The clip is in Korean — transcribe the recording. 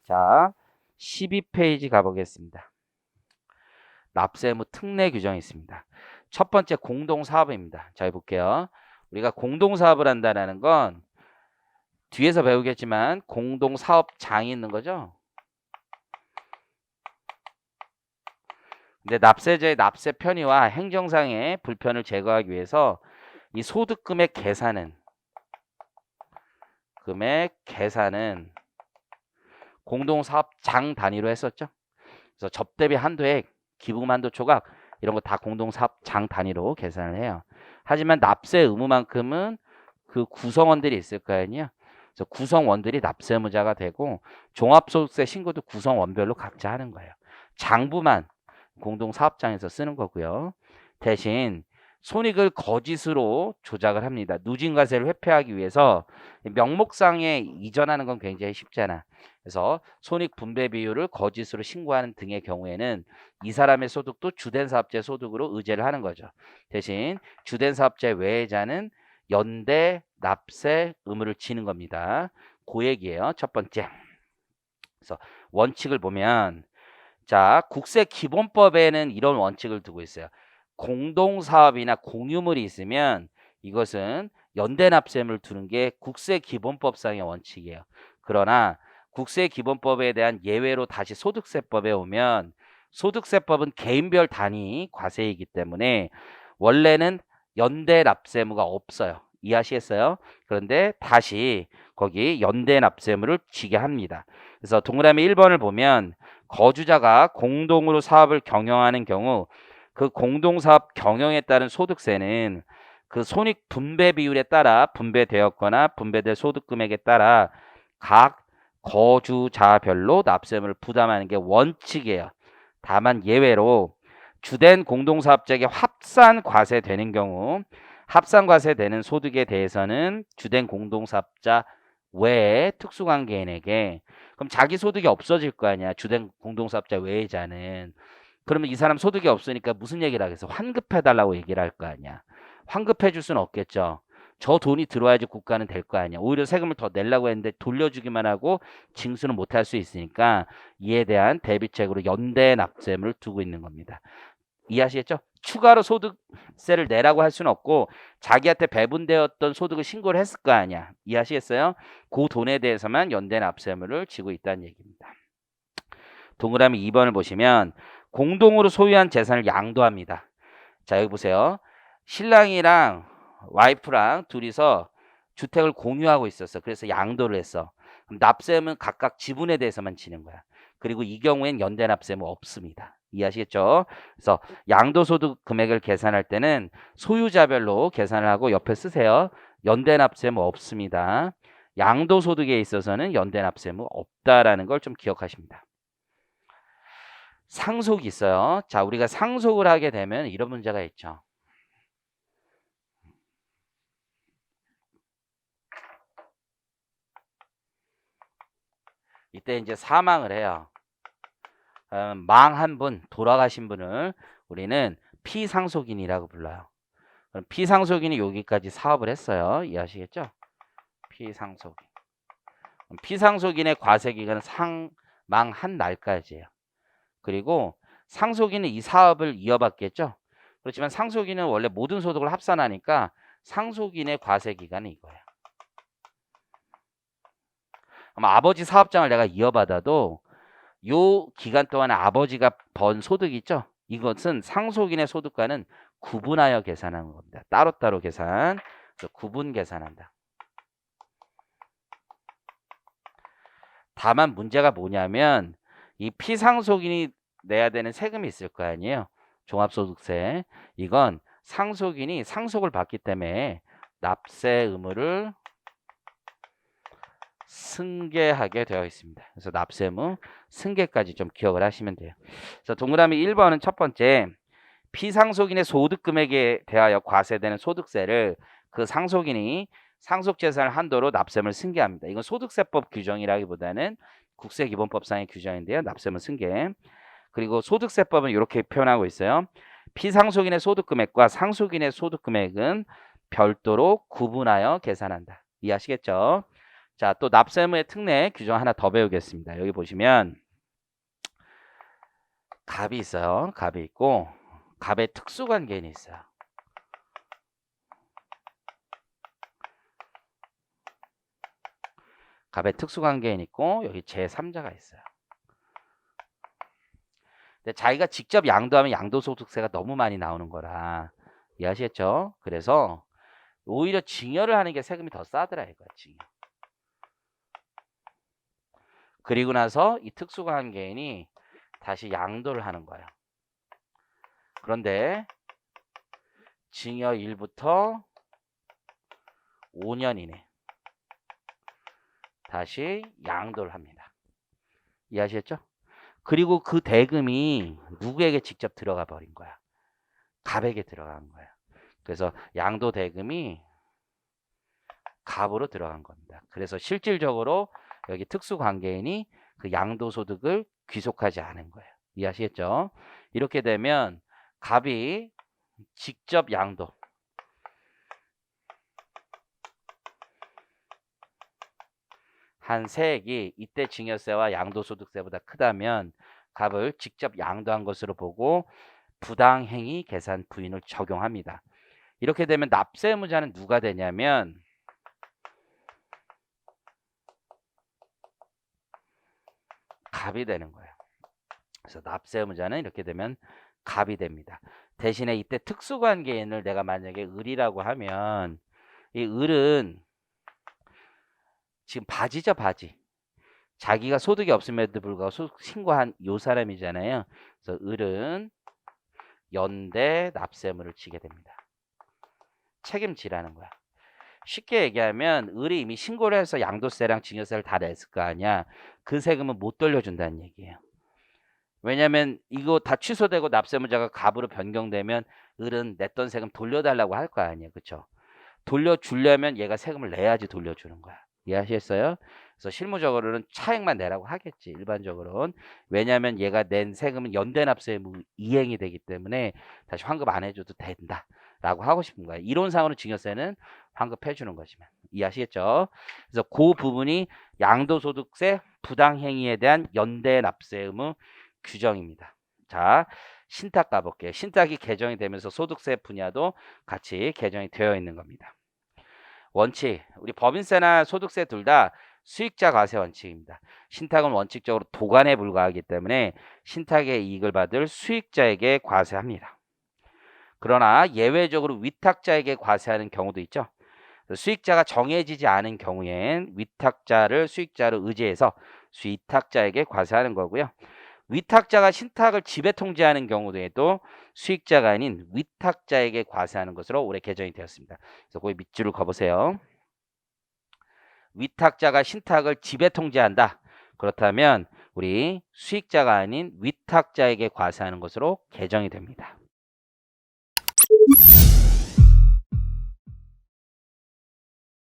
자, 12페이지 가보겠습니다. 납세의무 특례 규정이 있습니다. 첫 번째 공동사업입니다. 자, 볼게요. 우리가 공동사업을 한다는 건 뒤에서 배우겠지만 공동사업장이 있는 거죠. 근데 납세자의 납세 편의와 행정상의 불편을 제거하기 위해서 이 소득 금액 계산은 공동사업장 단위로 했었죠. 그래서 접대비 한도액, 기부금 한도 초과 이런 거 다 공동사업장 단위로 계산을 해요. 하지만 납세 의무만큼은 그 구성원들이 있을 거 아니에요. 그래서 구성원들이 납세 의무자가 되고 종합소득세 신고도 구성원별로 각자 하는 거예요. 장부만 공동사업장에서 쓰는 거고요. 대신 손익을 거짓으로 조작을 합니다. 누진과세를 회피하기 위해서 명목상에 이전하는 건 굉장히 쉽잖아. 그래서 손익 분배 비율을 거짓으로 신고하는 등의 경우에는 이 사람의 소득도 주된 사업자의 소득으로 의제를 하는 거죠. 대신 주된 사업자의 외자는 연대 납세 의무를 지는 겁니다. 그 얘기예요. 첫 번째. 그래서 원칙을 보면 자, 국세기본법에는 이런 원칙을 두고 있어요. 공동사업이나 공유물이 있으면 이것은 연대납세를 두는 게 국세기본법상의 원칙이에요. 그러나 국세기본법에 대한 예외로 다시 소득세법에 오면 소득세법은 개인별 단위 과세이기 때문에 원래는 연대납세무가 없어요. 이해하시겠어요? 그런데 다시 거기 연대납세무를 지게 합니다. 그래서 동그라미 1번을 보면 거주자가 공동으로 사업을 경영하는 경우 그 공동사업 경영에 따른 소득세는 그 손익 분배 비율에 따라 분배되었거나 분배될 소득 금액에 따라 각 거주자별로 납세금을 부담하는 게 원칙이에요. 다만 예외로 주된 공동사업자에게 합산 과세되는 경우 합산 과세되는 소득에 대해서는 주된 공동사업자 외에 특수관계인에게 그럼 자기 소득이 없어질 거 아니야. 주된 공동사업자 외자는. 그러면 이 사람 소득이 없으니까 무슨 얘기를 하겠어? 환급해달라고 얘기를 할 거 아니야. 환급해 줄 수는 없겠죠. 저 돈이 들어와야지 국가는 될 거 아니야. 오히려 세금을 더 내려고 했는데 돌려주기만 하고 징수는 못할 수 있으니까 이에 대한 대비책으로 연대 납세를 두고 있는 겁니다. 이해하시겠죠? 추가로 소득세를 내라고 할 수는 없고 자기한테 배분되었던 소득을 신고를 했을 거 아니야. 이해하시겠어요? 그 돈에 대해서만 연대 납세물을 지고 있다는 얘기입니다. 동그라미 2번을 보시면 공동으로 소유한 재산을 양도합니다. 자, 여기 보세요. 신랑이랑 와이프랑 둘이서 주택을 공유하고 있었어. 그래서 양도를 했어. 그럼 납세는 각각 지분에 대해서만 지는 거야. 그리고 이 경우엔 연대 납세는 없습니다. 이해하시겠죠? 그래서 양도소득 금액을 계산할 때는 소유자별로 계산을 하고 옆에 쓰세요. 연대 납세는 없습니다. 양도소득에 있어서는 연대 납세는 없다라는 걸 좀 기억하십니다. 상속이 있어요. 자, 우리가 상속을 하게 되면 이런 문제가 있죠. 이때 이제 사망을 해요. 망한 분, 돌아가신 분을 우리는 피상속인이라고 불러요. 그럼 피상속인이 여기까지 사업을 했어요. 이해하시겠죠? 피상속인. 피상속인의 과세기간은 상망한 날까지예요. 그리고 상속인은 이 사업을 이어받겠죠. 그렇지만 상속인은 원래 모든 소득을 합산하니까 상속인의 과세기간은 이거예요. 아마 아버지 사업장을 내가 이어받아도 요 기간 동안에 아버지가 번 소득 있죠? 이것은 상속인의 소득과는 구분하여 계산하는 겁니다. 따로따로 계산, 구분 계산한다. 다만 문제가 뭐냐면 이 피상속인이 내야 되는 세금이 있을 거 아니에요. 종합소득세. 이건 상속인이 상속을 받기 때문에 납세 의무를 승계하게 되어 있습니다. 그래서 납세 의무 승계까지 좀 기억을 하시면 돼요. 그래서 동그라미 1번은 첫 번째 피상속인의 소득 금액에 대하여 과세되는 소득세를 그 상속인이 상속재산을 한도로 납세를 승계합니다. 이건 소득세법 규정이라기보다는 국세기본법상의 규정인데요. 납세물 승계. 그리고 소득세법은 이렇게 표현하고 있어요. 피상속인의 소득금액과 상속인의 소득금액은 별도로 구분하여 계산한다. 이해하시겠죠? 자, 또 납세 의무의 특례 규정 하나 더 배우겠습니다. 여기 보시면 갑이 있어요. 갑이 있고 갑의 특수관계인이 있어요. 갑의 특수관계인 있고 여기 제3자가 있어요. 근데 자기가 직접 양도하면 양도소득세가 너무 많이 나오는 거라 이해하시겠죠? 그래서 오히려 증여를 하는 게 세금이 더 싸더라 이거야. 증여. 그리고 나서 이 특수관계인이 다시 양도를 하는 거예요. 그런데 증여 1부터 5년 이내 다시 양도를 합니다. 이해하시겠죠? 그리고 그 대금이 누구에게 직접 들어가 버린 거야? 갑에게 들어간 거야. 그래서 양도 대금이 갑으로 들어간 겁니다. 그래서 실질적으로 여기 특수관계인이 그 양도소득을 귀속하지 않은 거예요. 이해하시겠죠? 이렇게 되면 갑이 직접 양도 한 세액이 이때 증여세와 양도소득세보다 크다면 갑을 직접 양도한 것으로 보고 부당행위 계산 부인을 적용합니다. 이렇게 되면 납세 의무자는 누가 되냐면 갑이 되는 거예요. 그래서 납세 의무자는 이렇게 되면 갑이 됩니다. 대신에 이때 특수관계인을 내가 만약에 을이라고 하면 이 을은 지금 바지죠, 바지. 자기가 소득이 없음에도 불구하고 소득 신고한 요 사람이잖아요. 그래서 을은 연대 납세 의무를 지게 됩니다. 책임지라는 거야. 쉽게 얘기하면 을이 이미 신고를 해서 양도세랑 증여세를 다 냈을 거 아니야. 그 세금은 못 돌려준다는 얘기예요. 왜냐면 이거 다 취소되고 납세의무자가 갑으로 변경되면 을은 냈던 세금 돌려달라고 할 거 아니에요. 그렇죠? 돌려주려면 얘가 세금을 내야지 돌려주는 거야. 이해하시겠어요? 그래서 실무적으로는 차액만 내라고 하겠지. 일반적으로는. 왜냐하면 얘가 낸 세금은 연대납세 의무 이행이 되기 때문에 다시 환급 안 해줘도 된다. 라고 하고 싶은 거야. 이론상으로 증여세는 환급해 주는 거지만. 이해하시겠죠? 그래서 그 부분이 양도소득세 부당행위에 대한 연대납세 의무 규정입니다. 자, 신탁 가볼게요. 신탁이 개정이 되면서 소득세 분야도 같이 개정이 되어 있는 겁니다. 원칙, 우리 법인세나 소득세 둘 다 수익자 과세 원칙입니다. 신탁은 원칙적으로 도관에 불과하기 때문에 신탁의 이익을 받을 수익자에게 과세합니다. 그러나 예외적으로 위탁자에게 과세하는 경우도 있죠. 수익자가 정해지지 않은 경우엔 위탁자를 수익자로 의지해서 위탁자에게 과세하는 거고요. 위탁자가 신탁을 지배 통제하는 경우에도 수익자가 아닌 위탁자에게 과세하는 것으로 올해 개정이 되었습니다. 그래서 거기 밑줄을 그어보세요. 위탁자가 신탁을 지배 통제한다. 그렇다면 우리 수익자가 아닌 위탁자에게 과세하는 것으로 개정이 됩니다.